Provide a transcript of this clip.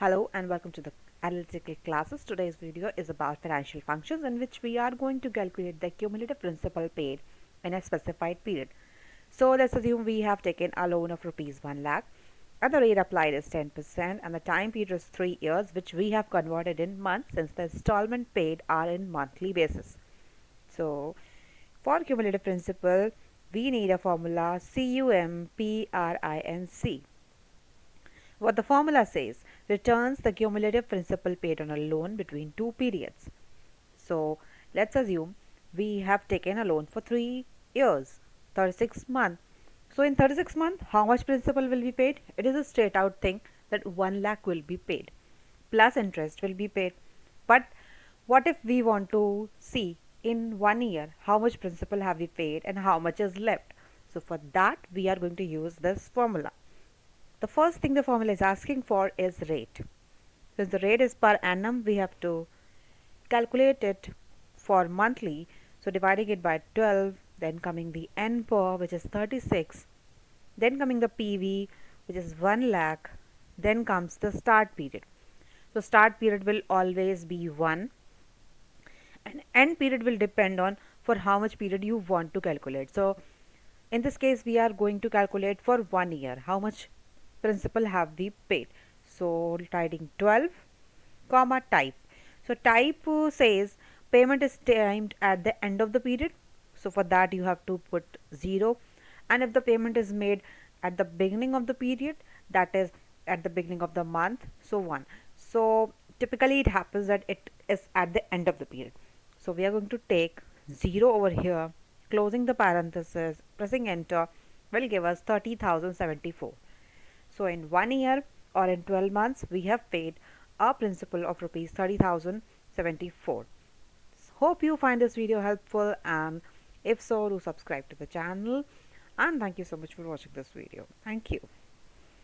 Hello and welcome to the analytical classes. Today's video is about financial functions in which we are going to calculate the cumulative principal paid in a specified period. So let's assume we have taken a loan of rupees 1 lakh and the rate applied is 10% and the time period is 3 years, which we have converted in months since the installment paid are in monthly basis. So for cumulative principal, we need a formula CUMPRINC. What the formula says returns the cumulative principal paid on a loan between two periods. So let's assume we have taken a loan for 3 years, 36 months. So in 36 months, how much principal will be paid? It is a straight out thing that 1 lakh will be paid plus interest will be paid. But what if we want to see in 1 year how much principal have we paid and how much is left? So for that we are going to use this formula. The first thing the formula is asking for is rate. Since the rate is per annum, we have to calculate it for monthly. So dividing it by 12, then coming the N per, which is 36, then coming the PV, which is 1 lakh, then comes the start period. So start period will always be 1 and end period will depend on for how much period you want to calculate. So in this case we are going to calculate for 1 year how much principal have we paid. So writing 12 comma type. So type says payment is timed at the end of the period. So for that you have to put 0, and if the payment is made at the beginning of the period, that is at the beginning of the month, so 1. So typically it happens that it is at the end of the period. So we are going to take 0 over here, closing the parenthesis, pressing enter will give us 30,074. So in 1 year or in 12 months, we have paid a principal of rupees 30,074. Hope you find this video helpful, and if so, do subscribe to the channel, and thank you so much for watching this video. Thank you.